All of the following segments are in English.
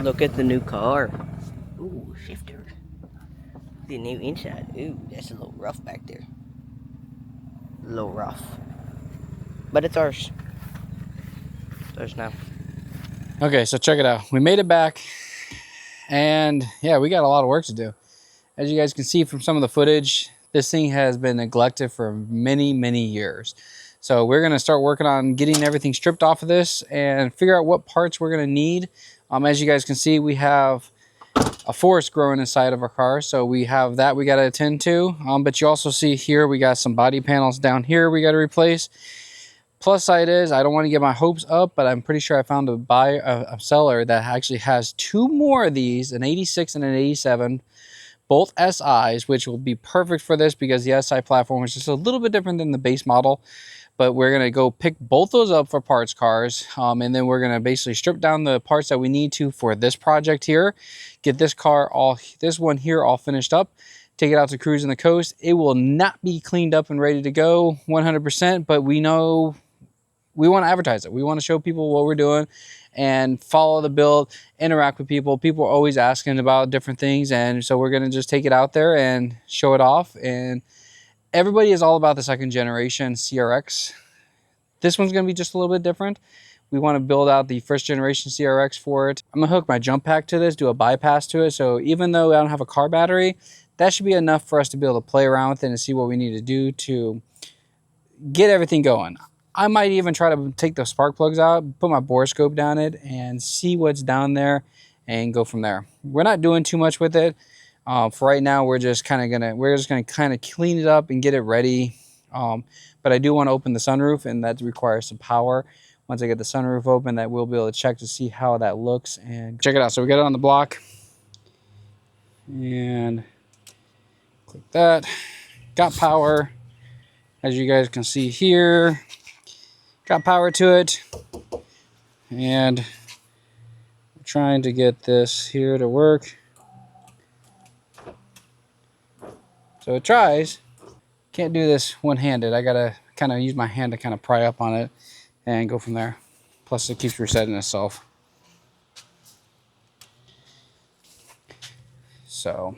Look at the new car. Ooh, shifter. The new inside. Ooh, that's a little rough back there. A little rough. But it's ours. It's ours now. Okay, so check it out. We made it back. And yeah, we got a lot of work to do. As you guys can see from some of the footage, this thing has been neglected for many, many years. So we're going to start working on getting everything stripped off of this and figure out what parts we're going to need. As you guys can see, we have a forest growing inside of our car, so we have that we got to attend to. But you also see here we got some body panels down here we got to replace. Plus side is, I don't want to get my hopes up, but I'm pretty sure I found a seller that actually has two more of these, an 86 and an 87, both SIs, which will be perfect for this because the SI platform is just a little bit different than the base model. But we're going to go pick both those up for parts cars. And then we're going to basically strip down the parts that we need to for this project here. Get this this one here all finished up. Take it out to cruise in the coast. It will not be cleaned up and ready to go 100%, but we know we want to advertise it. We want to show people what we're doing and follow the build, interact with people. People are always asking about different things. And so we're going to just take it out there and show it off. And everybody is all about the second generation CRX. This one's going to be just a little bit different. We want to build out the first generation CRX for it. I'm going to hook my jump pack to this, do a bypass to it. So even though I don't have a car battery, that should be enough for us to be able to play around with it and see what we need to do to get everything going. I might even try to take the spark plugs out, put my borescope down it, and see what's down there and go from there. We're not doing too much with it. For right now, we're just gonna clean it up and get it ready. But I do want to open the sunroof, and that requires some power. Once I get the sunroof open, that we'll be able to check to see how that looks and check it out. So we got it on the block and click that. Got power, as you guys can see here. Got power to it, and I'm trying to get this here to work. So it tries. Can't do this one-handed. I gotta kind of use my hand to kind of pry up on it and go from there. Plus it keeps resetting itself. So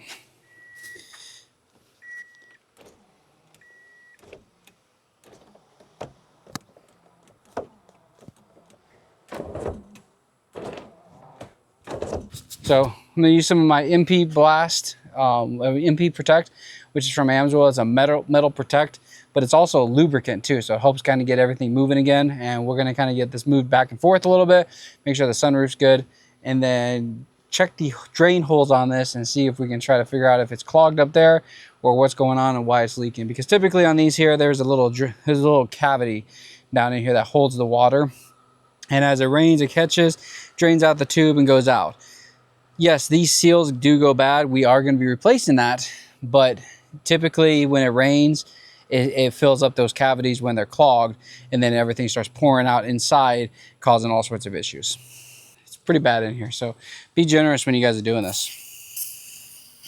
I'm going to use some of my MP Blast, MP Protect, which is from Amsoil. It's a metal protect, but it's also a lubricant too. So it helps kind of get everything moving again. And we're going to kind of get this moved back and forth a little bit, make sure the sunroof's good, and then check the drain holes on this and see if we can try to figure out if it's clogged up there or what's going on and why it's leaking. Because typically on these here, there's a little cavity down in here that holds the water. And as it rains, it catches, drains out the tube and goes out. Yes, these seals do go bad. We are going to be replacing that, but typically when it rains, it fills up those cavities when they're clogged, and then everything starts pouring out inside, causing all sorts of issues. It's pretty bad in here, so be generous when you guys are doing this.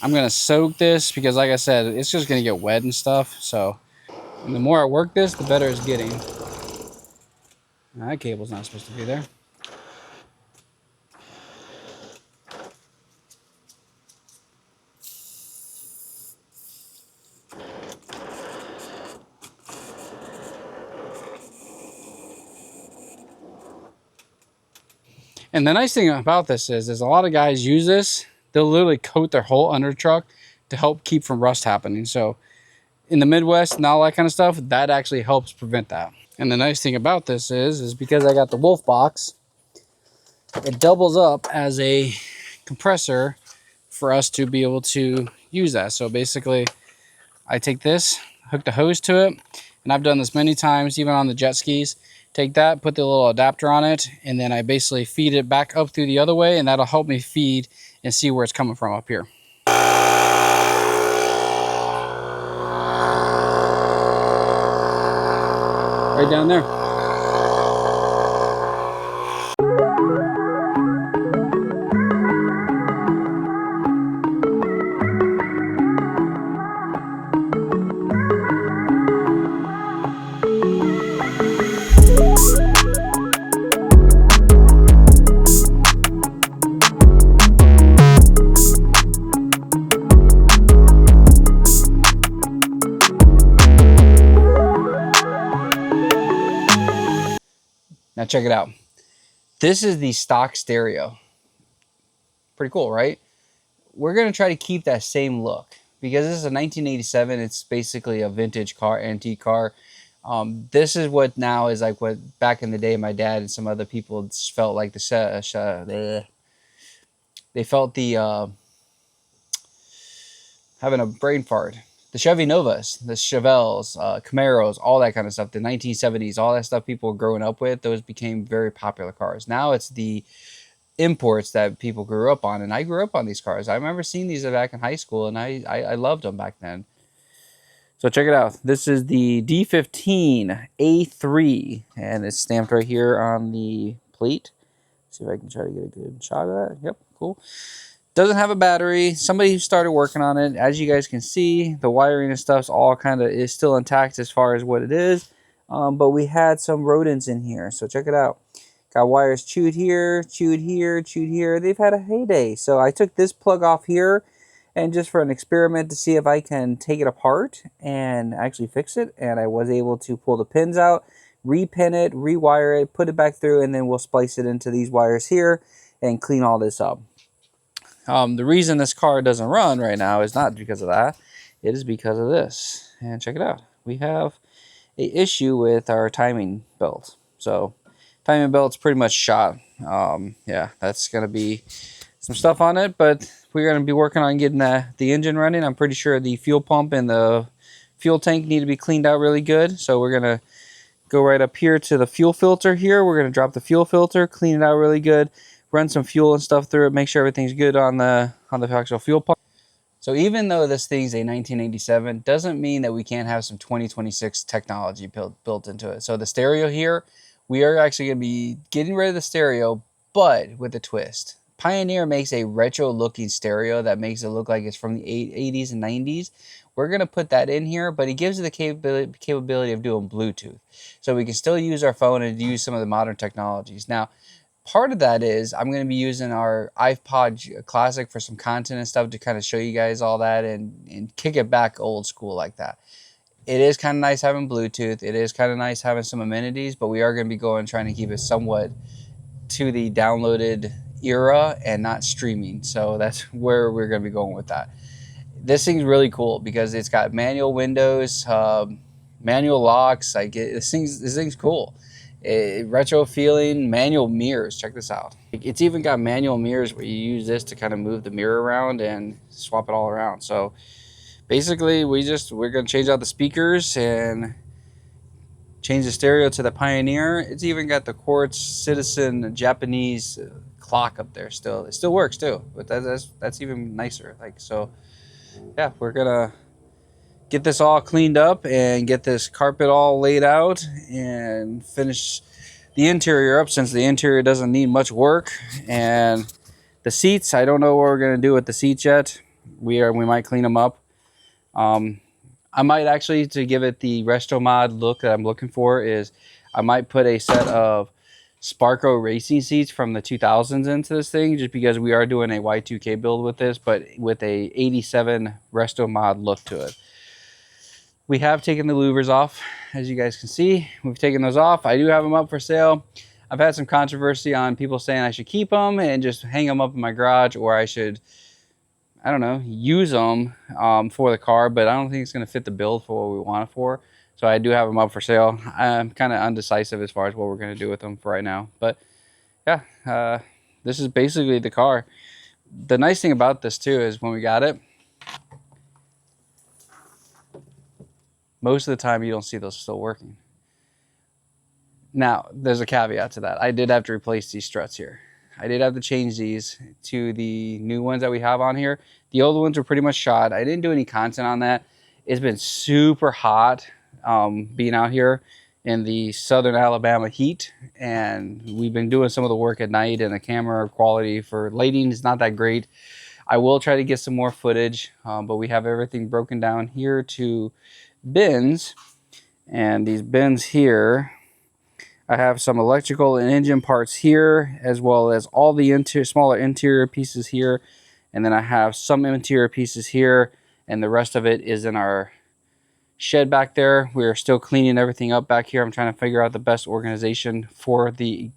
I'm going to soak this because, like I said, it's just going to get wet and stuff, so the more I work this, the better it's getting. Now, that cable's not supposed to be there. And the nice thing about this is a lot of guys use this. They'll literally coat their whole under truck to help keep from rust happening. So in the Midwest and all that kind of stuff, that actually helps prevent that. And the nice thing about this is because I got the Wolf box, it doubles up as a compressor for us to be able to use that. So basically I take this, hook the hose to it, and I've done this many times, even on the jet skis. Take that, put the little adapter on it, and then I basically feed it back up through the other way, and that'll help me feed and see where it's coming from up here. Right down there. Now check it out. This is the stock stereo. Pretty cool, right? We're going to try to keep that same look because this is a 1987. It's basically a vintage car, antique car. This is what now is like what back in the day my dad and some other people felt like they felt the having a brain fart. The Chevy Novas, the Chevelles, Camaros, all that kind of stuff, the 1970s, all that stuff people were growing up with, those became very popular cars. Now it's the imports that people grew up on, and I grew up on these cars. I remember seeing these back in high school, and I loved them back then. So check it out. This is the D15 A3, and it's stamped right here on the plate. See if I can try to get a good shot of that. Yep, cool. Doesn't have a battery. Somebody started working on it. As you guys can see, the wiring and stuff's all kind of is still intact as far as what it is. But we had some rodents in here, so check it out. Got wires chewed here, chewed here, chewed here. They've had a heyday. So I took this plug off here and just for an experiment to see if I can take it apart and actually fix it. And I was able to pull the pins out, repin it, rewire it, put it back through, and then we'll splice it into these wires here and clean all this up. The reason this car doesn't run right now is not because of that. It is because of this. And check it out. We have an issue with our timing belt. So timing belt's pretty much shot. Yeah, that's going to be some stuff on it, but we're going to be working on getting the engine running. I'm pretty sure the fuel pump and the fuel tank need to be cleaned out really good. So we're going to go right up here to the fuel filter here. We're going to drop the fuel filter, clean it out really good, run some fuel and stuff through it, make sure everything's good on the actual fuel pump. So even though this thing's a 1987, doesn't mean that we can't have some 2026 technology built into it. So the stereo here, we are actually going to be getting rid of the stereo, but with a twist. Pioneer makes a retro looking stereo that makes it look like it's from the 80s and 90s. We're going to put that in here, but it gives you the capability of doing Bluetooth. So we can still use our phone and use some of the modern technologies. Now, part of that is I'm going to be using our iPod Classic for some content and stuff to kind of show you guys all that and kick it back old school like that. It is kind of nice having Bluetooth. It is kind of nice having some amenities, but we are going to be trying to keep it somewhat to the downloaded era and not streaming. So that's where we're going to be going with that. This thing's really cool because it's got manual windows, manual locks. This thing's cool. Retro feeling, manual mirrors. Check this out. It's even got manual mirrors where you use this to kind of move the mirror around and swap it all around. So basically we're going to change out the speakers and change the stereo to the Pioneer. It's even got the Quartz Citizen Japanese clock up there still. It still works too, but that's even nicer. So yeah, we're gonna get this all cleaned up and get this carpet all laid out and finish the interior up, since the interior doesn't need much work. And the seats, I don't know what we're gonna do with the seats yet. We might clean them up. I might actually, to give it the resto-mod look that I'm looking for, is I might put a set of Sparco racing seats from the 2000s into this thing, just because we are doing a Y2K build with this, but with a 87 resto-mod look to it. We have taken the louvers off, as you guys can see. We've taken those off. I do have them up for sale. I've had some controversy on people saying I should keep them and just hang them up in my garage, or I should, I don't know, use them for the car, but I don't think it's going to fit the build for what we want it for. So I do have them up for sale. I'm kind of undecisive as far as what we're going to do with them for right now. But yeah, this is basically the car. The nice thing about this too is when we got it, most of the time you don't see those still working. Now, there's a caveat to that. I did have to replace these struts here. I did have to change these to the new ones that we have on here. The old ones were pretty much shot. I didn't do any content on that. It's been super hot being out here in the southern Alabama heat, and we've been doing some of the work at night, and the camera quality for lighting is not that great. I will try to get some more footage, but we have everything broken down here to bins, and these bins here, I have some electrical and engine parts here, as well as all the smaller interior pieces here, and then I have some interior pieces here, and the rest of it is in our shed back there. We're still cleaning everything up back here. I'm trying to figure out the best organization for the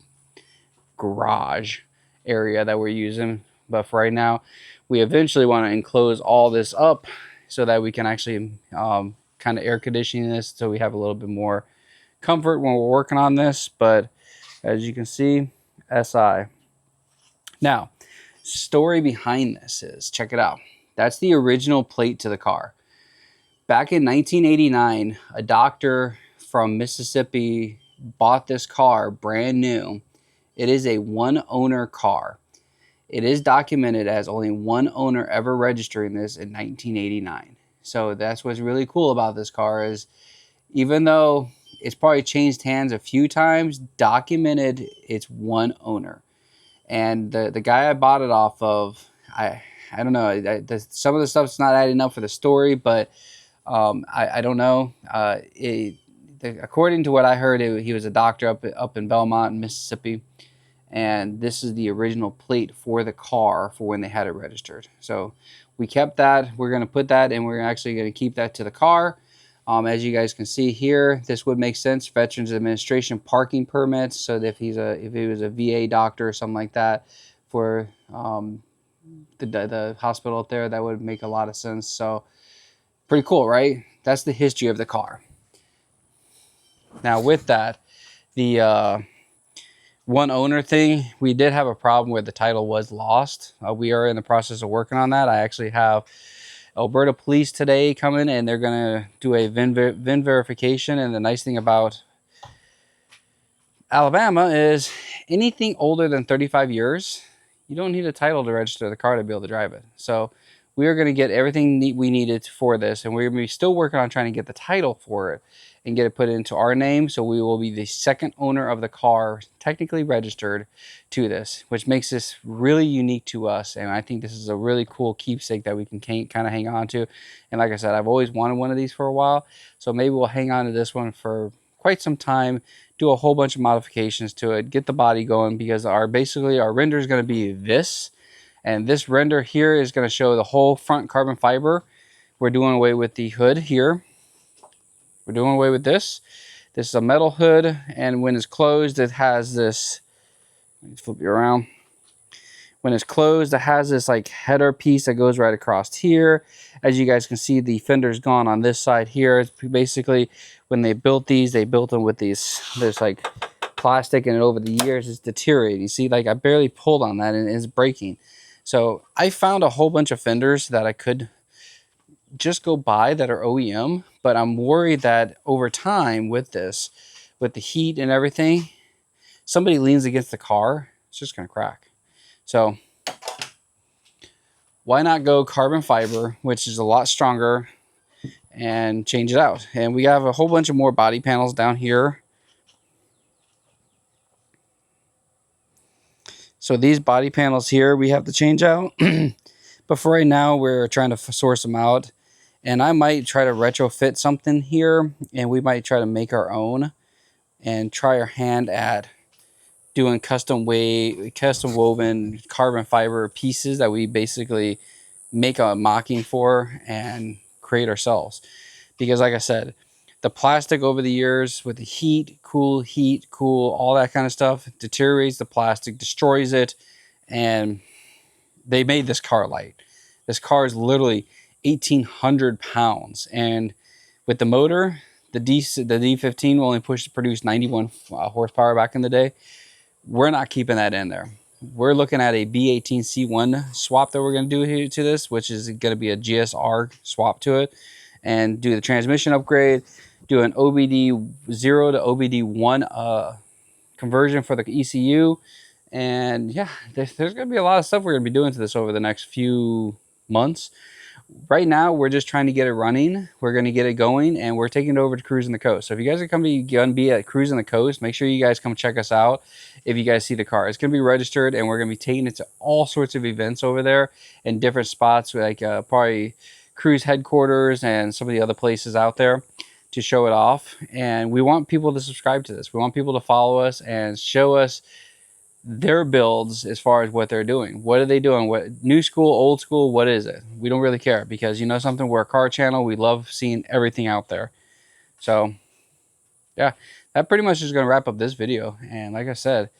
garage area that we're using. But for right now, we eventually want to enclose all this up so that we can actually kind of air conditioning this so we have a little bit more comfort when we're working on this. But as you can see, SI. Now, story behind this is, check it out. That's the original plate to the car. Back in 1989, a doctor from Mississippi bought this car brand new. It is a one-owner car. It is documented as only one owner ever registering this in 1989. So that's what's really cool about this car is, even though it's probably changed hands a few times, documented it's one owner. And the guy I bought it off of, I don't know, some of the stuff's not adding up for the story, but I don't know. According to what I heard, he was a doctor up in Belmont, Mississippi, and this is the original plate for the car for when they had it registered. So we kept that. We're going to put that, and we're actually going to keep that to the car. As you guys can see here, this would make sense. Veterans Administration parking permits. So that if he was a VA doctor or something like that for the hospital up there, that would make a lot of sense. So pretty cool, right? That's the history of the car. Now with that, the one owner thing, we did have a problem where the title was lost. We are in the process of working on that. I actually have Alberta Police today coming, and they're going to do a VIN verification. And the nice thing about Alabama is anything older than 35 years, you don't need a title to register the car to be able to drive it. So we are going to get everything we needed for this, and we're going to be still working on trying to get the title for it and get it put into our name. So we will be the second owner of the car technically registered to this, which makes this really unique to us. And I think this is a really cool keepsake that we can kind of hang on to. And like I said, I've always wanted one of these for a while. So maybe we'll hang on to this one for quite some time, do a whole bunch of modifications to it, get the body going, because basically our render is going to be this. And this render here is going to show the whole front carbon fiber. We're doing away with the hood here. We're doing away with this. This is a metal hood, and when it's closed, it has this, let me flip you around. When it's closed, it has this like header piece that goes right across here. As you guys can see, the fender's gone on this side here. It's basically, when they built these, they built them with this like plastic, and over the years it's deteriorating. You see, like I barely pulled on that and it's breaking. So I found a whole bunch of fenders that I could just go buy that are OEM, but I'm worried that over time with this, with the heat and everything, somebody leans against the car, it's just going to crack. So why not go carbon fiber, which is a lot stronger, and change it out? And we have a whole bunch of more body panels down here. So these body panels here we have to change out. But for right now, we're trying to source them out. And I might try to retrofit something here, and we might try to make our own and try our hand at doing custom woven carbon fiber pieces that we basically make a mocking for and create ourselves. Because like I said, the plastic over the years with the heat, cool, all that kind of stuff deteriorates the plastic, destroys it, and they made this car light. This car is literally 1,800 pounds, and with the motor, the D15 will only produce 91 horsepower back in the day. We're not keeping that in there. We're looking at a B18 C1 swap that we're going to do here to this, which is going to be a GSR swap to it, and do the transmission upgrade, do an OBD 0 to OBD 1 conversion for the ECU. And yeah, there's going to be a lot of stuff we're going to be doing to this over the next few months. Right now, we're just trying to get it running. We're going to get it going, and we're taking it over to Cruising the Coast. So if you guys are going to be at Cruising the Coast, make sure you guys come check us out if you guys see the car. It's going to be registered, and we're going to be taking it to all sorts of events over there in different spots, like probably Cruise headquarters and some of the other places out there to show it off. And we want people to subscribe to this. We want people to follow us and show us their builds as far as what they're doing. What are they doing? What new school, old school, what is it? We don't really care, because you know something, we're a car channel. We love seeing everything out there. So yeah, that pretty much is going to wrap up this video. And like I said,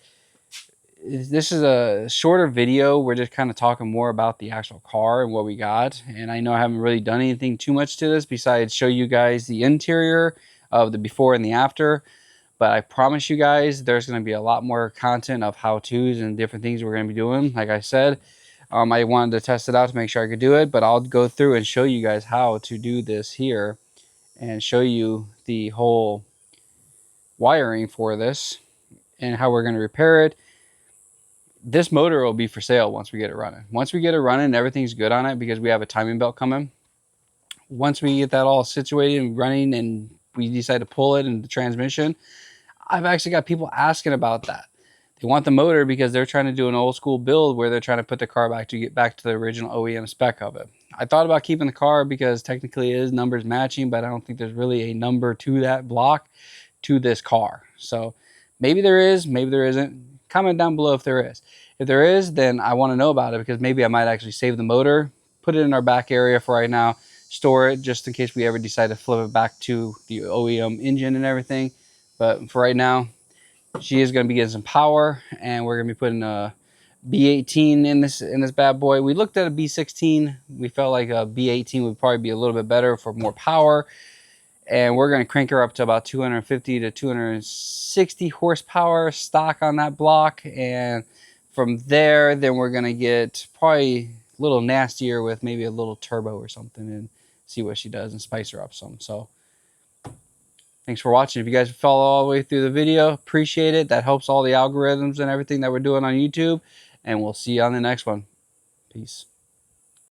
this is a shorter video. We're just kind of talking more about the actual car and what we got. And I know I haven't really done anything too much to this besides show you guys the interior of the before and the after. But I promise you guys, there's going to be a lot more content of how-tos and different things we're going to be doing. Like I said, I wanted to test it out to make sure I could do it, but I'll go through and show you guys how to do this here and show you the whole wiring for this and how we're going to repair it. This motor will be for sale once we get it running. Once we get it running, everything's good on it, because we have a timing belt coming. Once we get that all situated and running and we decide to pull it in the transmission, I've actually got people asking about that. They want the motor because they're trying to do an old school build where they're trying to put the car back to get back to the original OEM spec of it. I thought about keeping the car because technically it is numbers matching, but I don't think there's really a number to that block to this car. So maybe there is, maybe there isn't. Comment down below if there is. If there is, then I want to know about it, because maybe I might actually save the motor, put it in our back area for right now, store it just in case we ever decide to flip it back to the OEM engine and everything. But for right now, she is going to be getting some power, and we're going to be putting a B18 in this bad boy. We looked at a B16. We felt like a B18 would probably be a little bit better for more power. And we're going to crank her up to about 250 to 260 horsepower stock on that block. And from there, then we're going to get probably a little nastier with maybe a little turbo or something and see what she does and spice her up some. So thanks for watching. If you guys follow all the way through the video, appreciate it. That helps all the algorithms and everything that we're doing on YouTube. And we'll see you on the next one. Peace.